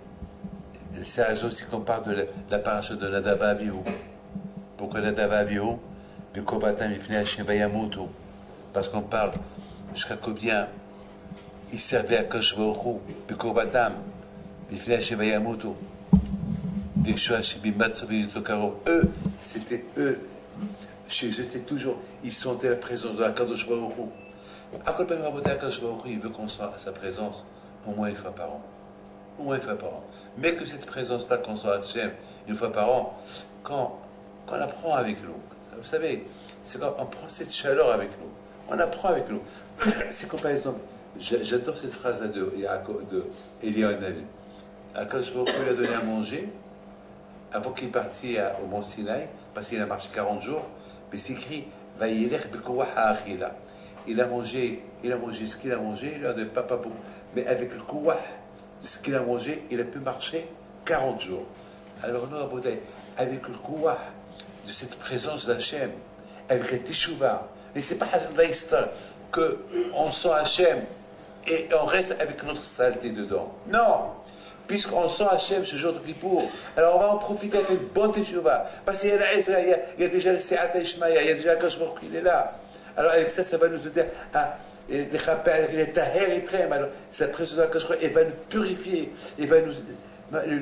c'est la raison aussi qu'on parle de la paracha de Nadav et Abihu. Pourquoi Nadav et Abihu? Parce qu'on parle jusqu'à combien ils servaient à Kosh Baruch Hu, Bikobatam, eux, c'était eux, chez eux, c'était toujours, ils sentaient la présence de la Kadosh Baruch Hu. À quoi peut m'aborder la Kadosh Baruch Hu? Il veut qu'on soit à sa présence au moins une fois par an. Au moins une fois par an. Mais que cette présence-là, qu'on soit à Hachem une fois par an, quand on apprend avec nous, vous savez, c'est quand on prend cette chaleur avec nous, on apprend avec nous. C'est comme par exemple, j'adore cette phrase de Eliyahu Navi. Akadosh Baruch Hu lui a donné à manger avant qu'il partisse au mont Sinaï, parce qu'il a marché 40 jours, mais c'est écrit Vayelech bekouach ha'achila. Il a mangé ce qu'il a mangé, il a donné pas beaucoup, mais avec le kouach de ce qu'il a mangé, il a pu marcher 40 jours. Alors nous, à Bouddhaï, avec le kouach de cette présence d'Hachem, avec la teshuva, mais c'est pas l'histoire qu'on sent Hachem et on reste avec notre saleté dedans. Non! Puisqu'on sent Hachem ce jour de Kippour, alors on va en profiter avec une bonne teshuva. Parce qu'il y a la Ezra, il y a déjà le Se'at Ishmaïa, il y a déjà Akash Baruch Hu, il est là. Alors avec ça, ça va nous dire, les chapelles, les taher et trem, alors cette présence d'Akash Baruch Hu, elle va nous purifier, elle va nous, elle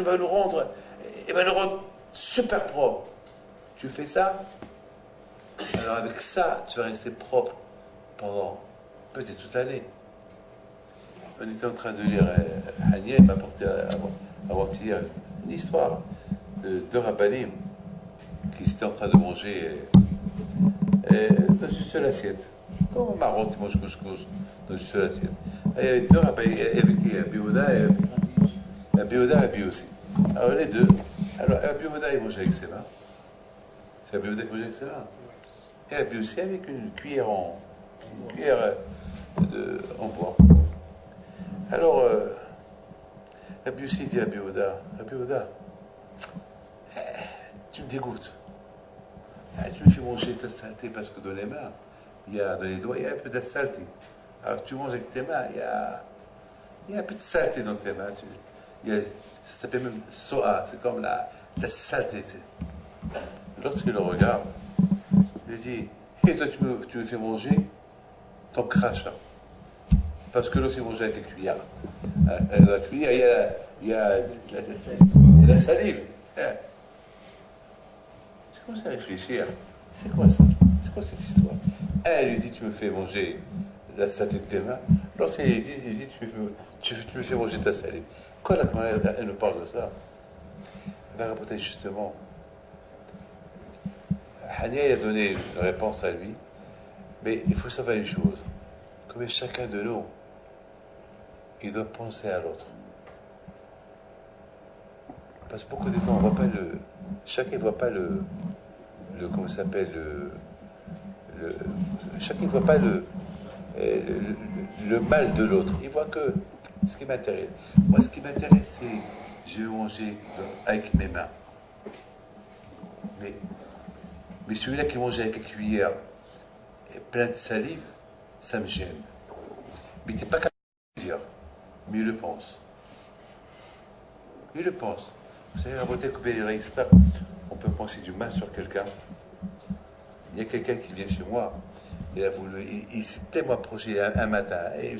va nous rendre super propre. Tu fais ça, alors avec ça, tu vas rester propre pendant peut-être toute l'année. On était en train de lire, Hania m'a apporté avant-hier une histoire de deux rabbinim qui étaient en train de manger dans une seule assiette. Comme au Maroc qui mange couscous dans une seule assiette. Et il y avait deux rabbinim, il y avait qui? Abiyouda et Abi aussi. Alors les deux, alors Abiyouda il mangeait avec ses mains. C'est Abiyouda qui mangeait avec ses mains. Et Abi aussi avec une cuillère en bois. Alors, Rabbi aussi dit à Abiyouda, tu me dégoûtes. Ah, tu me fais manger ta saleté parce que dans les mains, dans les doigts, il y a un peu de saleté. Alors que tu manges avec tes mains, il y a un peu de saleté dans tes mains. Ça s'appelle même soa, c'est comme la saleté. Lorsqu'il le regarde, il dit, et toi tu me fais manger ton crachat. Parce que lorsqu'il mange avec la cuillère, dans la cuillère, il y a la salive. C'est comme ça réfléchir. C'est quoi ça? C'est quoi cette histoire? Elle lui dit, tu me fais manger la saleté de tes mains. L'autre, il dit tu me fais manger ta salive. Quand elle nous parle de ça, elle va répondre justement. Hania a donné une réponse à lui, mais il faut savoir une chose. Comme chacun de nous, il doit penser à l'autre. Parce que beaucoup de fois, on voit pas chacun ne voit pas comment ça s'appelle, chacun ne voit pas le mal de l'autre. Il voit que ce qui m'intéresse. Moi, ce qui m'intéresse, c'est je vais manger avec mes mains. Mais celui-là qui mange avec la cuillère plein de salive, ça me gêne. Mais tu n'es pas capable de le dire. Mais il le pense. Il le pense. Vous savez, la beauté coupée des registres, on peut penser du mal sur quelqu'un. Il y a quelqu'un qui vient chez moi, il s'est tellement approché un matin, et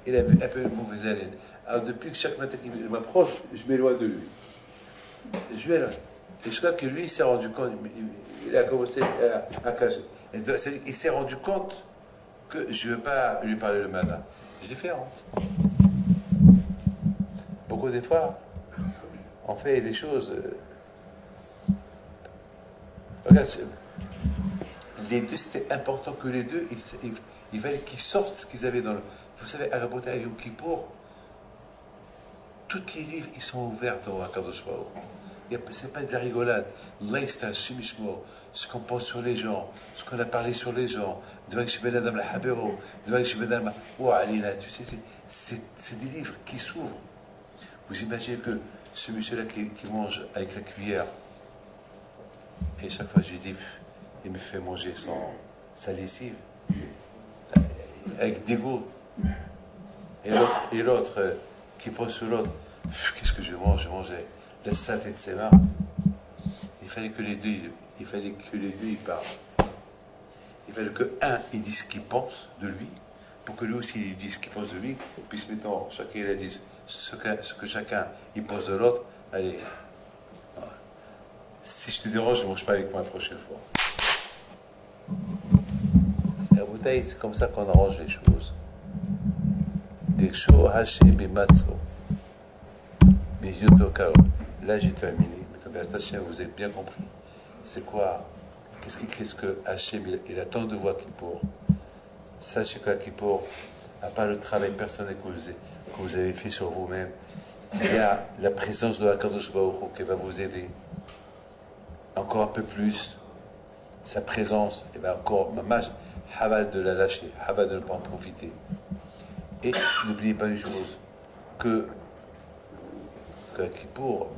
il avait un peu de mauvaise haleine. Alors depuis que chaque matin qu'il m'approche, je m'éloigne de lui. Je m'éloigne. Et je crois que lui, il s'est rendu compte, il a commencé à cacher. Il s'est rendu compte que je ne veux pas lui parler le matin. Je l'ai fait honte. Beaucoup des fois, on fait des choses. Regarde, les deux, c'était important que les deux, il fallait qu'ils sortent ce qu'ils avaient dans le. Vous savez, à la beauté à Yom Kippour, tous les livres, ils sont ouverts dans Akadosh Baruch. C'est pas de la rigolade. L'aïsta, Shimishmo, ce qu'on pense sur les gens, ce qu'on a parlé sur les gens, devant que je suis Adam la Habero, devant que je suis Madame Alina, tu sais, c'est des livres qui s'ouvrent. Vous imaginez que ce monsieur-là qui mange avec la cuillère, et chaque fois je lui dis, il me fait manger sa lessive, avec dégoût. Et l'autre qui pose sur l'autre, qu'est-ce que je mange? Je mangeais la saleté de ses mains. Il fallait que les deux, ils parlent. Il fallait que un, il dise ce qu'il pense de lui, pour que lui aussi il dise ce qu'il pense de lui, puis maintenant chacun il a dit ce que chacun il pense de l'autre. Allez, si je te dérange, je ne mange pas avec moi la prochaine fois. La bouteille, c'est comme ça qu'on arrange les choses. Là, j'ai terminé. Vous avez bien compris. C'est quoi? Qu'est-ce que Hachem, il attend de vous à Kippour? Sachez qu'à Kippour, à part le travail personnel que vous avez fait sur vous-même, il y a la présence de Hakadosh Baruch Hu qui va vous aider. Encore un peu plus. Sa présence, et bien encore, mamage, Havad de la lâcher, Havad de ne pas en profiter. Et n'oubliez pas une chose, qu'à Kippour,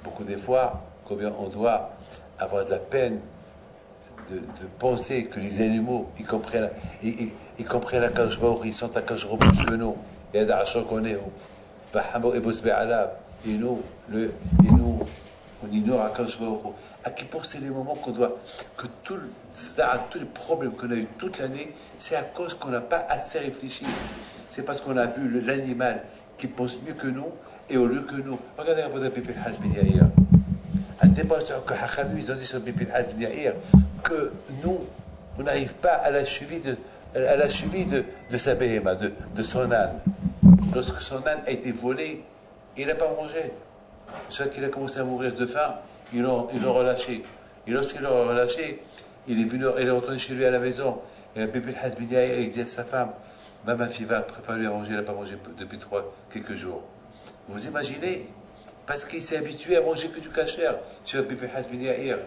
beaucoup des fois, combien on doit avoir de la peine de penser que les animaux, ils comprennent la Kadosh Baruch Hu, ils sont à Kadosh Baruch Hu plus que nous. Et à Da'achon qu'on est, et nous, on ignore à Kadosh Baruch Hu. À Kippour, c'est les moments qu'on doit, que tous les problèmes qu'on a eu toute l'année, c'est à cause qu'on n'a pas assez réfléchi. C'est parce qu'on a vu l'animal qui pense mieux que nous, et au lieu que nous. Regardez un peu de Bibi Hazb Yair. À l'époque que Hachamim, ils ont dit sur Bibi Hazb Yair que nous, on n'arrive pas à la cheville de sa béhéma, de son âne. Lorsque son âne a été volé, il n'a pas mangé. C'est qu'il a commencé à mourir de faim, ils l'ont relâché. Et lorsqu'ils l'ont relâché, il est retourné chez lui à la maison. Et le bébé Hazb Yair, il dit à sa femme, ma fille va préparer lui à manger, elle n'a pas mangé depuis quelques jours. Vous imaginez? Parce qu'il s'est habitué à manger que du kasher sur le bébé Hazb Yair.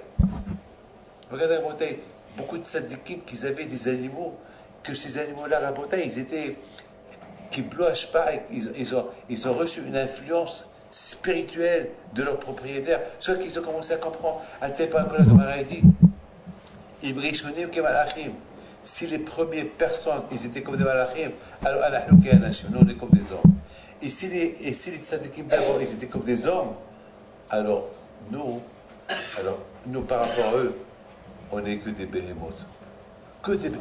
Regardez la bouteille, beaucoup de sadikim qui avaient des animaux, que ces animaux-là, la bouteille, ils étaient, qui ne blanchent pas, ils ont reçu une influence spirituelle de leur propriétaire. Soit qu'ils ont commencé à comprendre, à tel point que la Gemara a dit, Ibrishonim kemalachim. Si les premières personnes, ils étaient comme des malachim, alors Anahnu ke'anashim, nous on est comme des hommes. Et si les tzadikim d'abord, ils étaient comme des hommes, alors nous, par rapport à eux, on n'est que des behemoths. Que des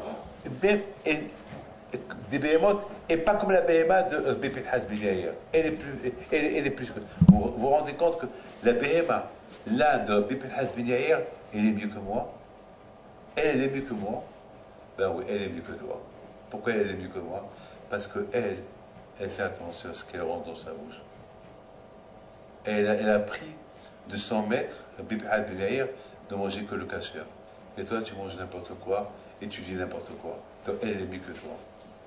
behemoths, et pas comme la behéma de Bipin Hasbinaïr. Elle est plus que. Vous vous rendez compte que la behéma, là, de Bipin Hasbinaïr, elle est mieux que moi. Elle est mieux que moi. Ben oui, elle est mieux que toi. Pourquoi elle est mieux que moi? Parce que elle fait attention à ce qu'elle rentre dans sa bouche. Elle a pris de son maître, Bipin Hasbinaïr, de manger que le kasher. Et toi, tu manges n'importe quoi, et tu dis n'importe quoi. Donc elle est mieux que toi.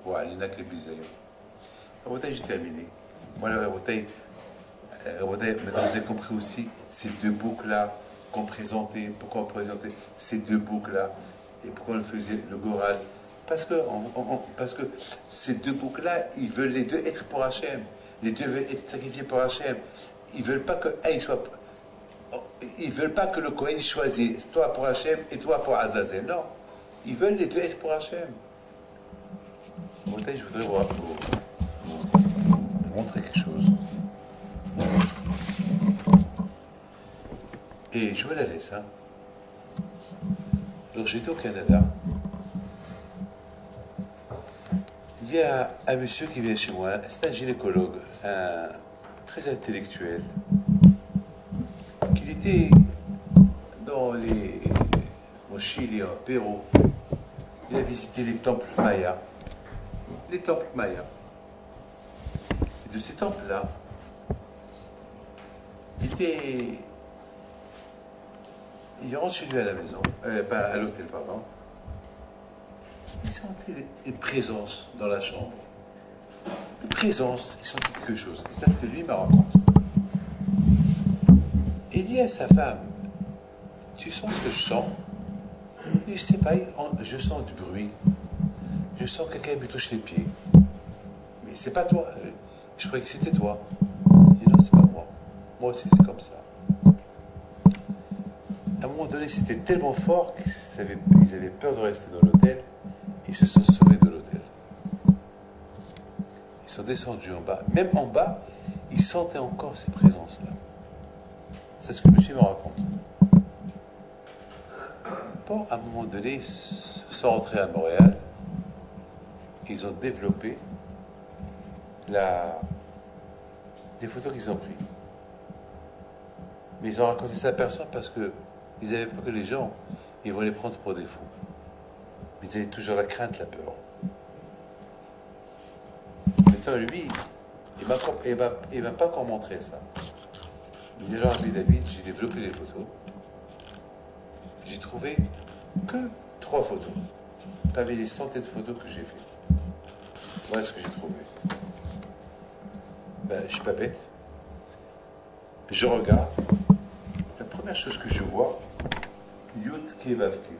Voilà, il n'y en a que les bisaïons. Rabotai, j'ai terminé. Voilà, Rabotai, maintenant vous avez compris aussi ces deux boucles-là qu'on présentait. Pourquoi on présentait ces deux boucles-là et pourquoi on faisait le Goral? Parce que ces deux boucles-là, ils veulent les deux être pour Hachem. Les deux veulent être sacrifiés pour Hachem. Ils veulent pas que ils veulent pas que le Kohen choisisse toi pour Hachem et toi pour Azazel. Non. Ils veulent les deux être pour Hachem. Je voudrais vous montrer quelque chose. Et je me la laisse. Hein. Alors j'étais au Canada. Il y a un monsieur qui vient chez moi. C'est un gynécologue, très intellectuel. Qu'il était au Chili, au Pérou. Il a visité les temples mayas. Les temples mayas. Et de ces temples-là, il rentre chez lui à la maison, pas à l'hôtel, pardon. Il sentait une présence dans la chambre. Une présence, il sentait quelque chose. Et c'est ce que lui me raconte. Il dit à sa femme, tu sens ce que je sens? Je ne sais pas, je sens du bruit. Je sens que quelqu'un me touche les pieds. Mais c'est pas toi. Je croyais que c'était toi. Je dis non, c'est pas moi. Moi aussi, c'est comme ça. À un moment donné, c'était tellement fort qu'ils avaient peur de rester dans l'hôtel. Ils se sont sauvés de l'hôtel. Ils sont descendus en bas. Même en bas, ils sentaient encore ces présences-là. C'est ce que monsieur me raconte. Bon, à un moment donné, ils sont rentrés à Montréal. Ils ont développé les photos qu'ils ont prises. Mais ils ont raconté ça à personne parce qu'ils avaient peur que les gens, ils vont les prendre pour des fous. Mais ils avaient toujours la crainte, la peur. Maintenant, lui, il ne m'a pas encore montré ça. Il dit alors, David, j'ai développé les photos. J'ai trouvé que 3 photos. Parmi les centaines de photos que j'ai faites. Voilà ce que j'ai trouvé. Ben, je ne suis pas bête. Je regarde. La première chose que je vois, Yud Ke Vav Ke.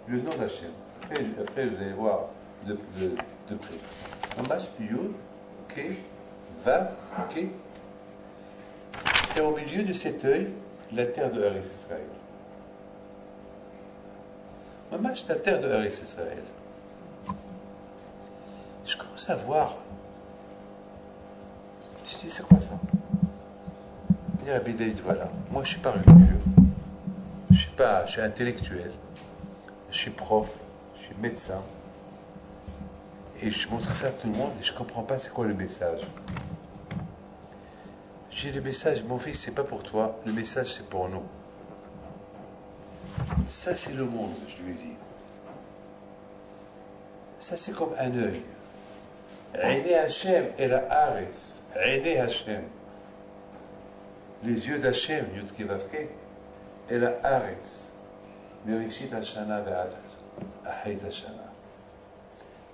Le nom d'Hachem. Après, vous allez voir de près. En bas, Yud Ke Vav Ke. Et au milieu de cet œil, la terre de Eretz Israël. Mamash, la terre de Eretz Israël. Je commence à voir. Je dis, c'est quoi ça? Il dit, Rabbi David, voilà, moi je suis pas religieux, je suis intellectuel, je suis prof, je suis médecin, et je montre ça à tout le monde et je comprends pas c'est quoi le message. J'ai le message, mon fils, c'est pas pour toi, le message c'est pour nous. Ça c'est le monde, je lui ai dit. Ça c'est comme un œil. Aïné Hachem et la Haaretz. Aïné Hachem. Les yeux d'Hachem, Yud Ke Vav Ke, et la Haaretz. Merishit Hashana ve'ad Ahrit Hashana.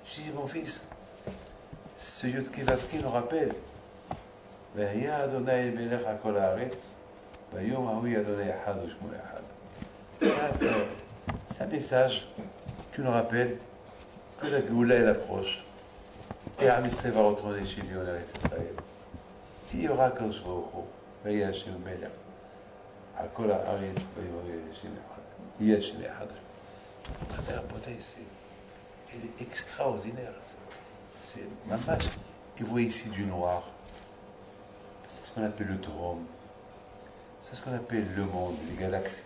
Je dis, mon fils, ce Yud Ke Vav Ke nous rappelle Ve'ya Adonai Melech HaKol Haaretz Ve'yom Hahu Adonai Echad U'Shmo Echad. Ça, c'est un message qui nous rappelle que la Géoula elle approche. Et Amisraël va retourner chez lui en Eretz Israël. Il y aura Kadosh Baruch Hu, ויהיה השם מלך על כל הארץ ויהיה השם אחד. יהיה השם אחד. La beauté, elle est extraordinaire. C'est mamash. Et vous voyez ici du noir. C'est ce qu'on appelle le drôme. C'est ce qu'on appelle le monde, les galaxies.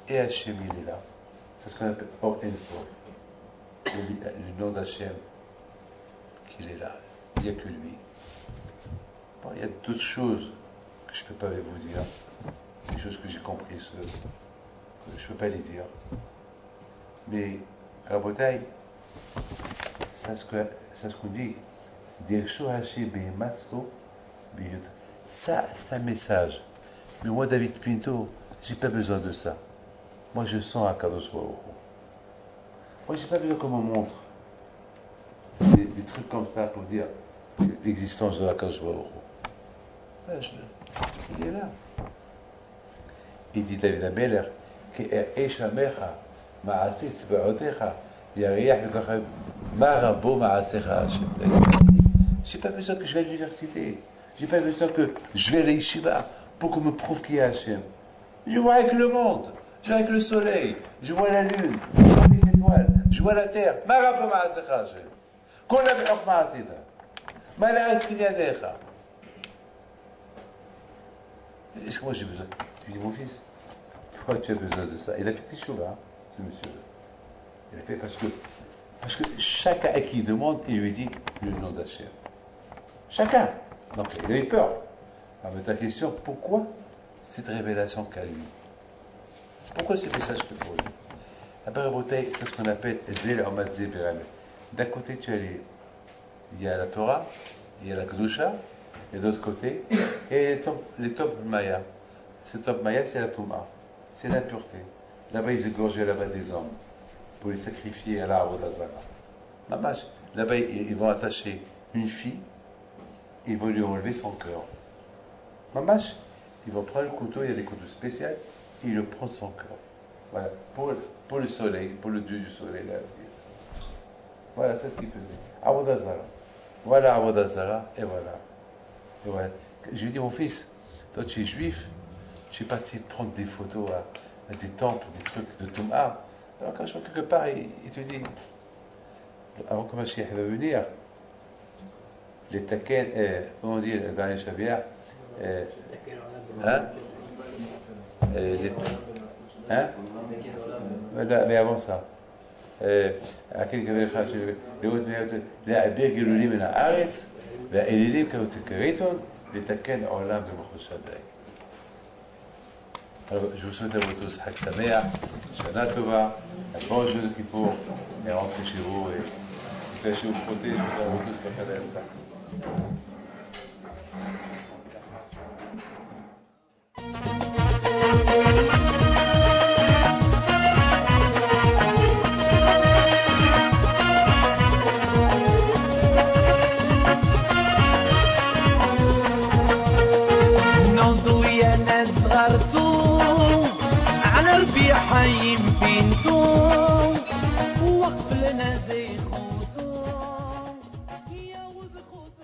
Et Hachem, il est là. C'est ce qu'on appelle Or En Sof. Le nom d'Hachem, qu'il est là. Il n'y a que lui. Bon, il y a d'autres choses que je ne peux pas vous dire. Des choses que j'ai comprises seul. Je ne peux pas les dire. Mais, Rabotai, c'est ce qu'on dit. Ça, c'est un message. Mais moi, David Pinto, j'ai pas besoin de ça. Moi, je sens un Kadosh Baruch Hu. Moi, j'ai pas besoin qu'on me montre des trucs comme ça pour dire l'existence de la Kadosh Baruch Hu. Il est là. Il dit David Ameler, que Eish Amecha, Ma'aseh Tzba'otecha, Yariach Lekachem, Marabo Ma'asecha Hashem. J'ai pas besoin que je vais à l'université. J'ai pas besoin que je vais à l'Yeshiva pour qu'on me prouve qu'il y a Hachem. Je vois avec le monde, je vois avec le soleil, je vois la lune, je vois les étoiles, je vois la terre. Marabo Ma'asecha Hashem. Kol Avech Ma'asita. Mala'as Kinyadecha. Est-ce que moi j'ai besoin? Tu dis, mon fils, toi tu as besoin de ça. Il a fait Teshuvah, ce monsieur. Il a fait parce que chacun à qui il demande, il lui dit le nom d'Hachem. Chacun. Donc il a eu peur. Alors, mais ta question, pourquoi cette révélation qu'à lui? Pourquoi ce message que pour lui? La Barabotaï, c'est ce qu'on appelle Zel Omadze Beramel. D'un côté, il y a la Torah, il y a la Kedusha, et de l'autre côté, et les Top Maya. Ces Top Maya, c'est la Touma, c'est l'impureté. Là-bas, ils égorgeaient là-bas des hommes pour les sacrifier à l'arbre d'Azara. Mamash, là-bas, ils vont attacher une fille, ils vont lui enlever son cœur. Mamash, ils vont prendre le couteau, il y a des couteaux spéciaux, et ils le prennent son cœur. Voilà, pour le soleil, pour le dieu du soleil, là, dire. Voilà, c'est ce qu'ils faisaient. Arbre d'Azara. Voilà, arbre d'Azara, et voilà. Et voilà. Je lui dis, mon fils, toi tu es juif, tu es parti prendre des photos à des temples, des trucs de Touma. Alors quand je vois quelque part, il te dit, avant que Mashiach va venir, les taken, comment on dit dans les chavières, hein? Voilà, mais avant ça. أكيد كذا خاش لقيت مئات لاعبين قالوا لي من عارس והאלילים כאלו תקריתון לתקן עולם במחושדי. Alors, je vous souhaite à vous tous Chag Sameach, Shana Tova, un bon jeu de Kippour, et rentrez chez vous et cachez vous frotter. Je vous souhaite à vous tous Kafel Esta. حي بنتو وقف لنا زي خوتو يا وز خوتو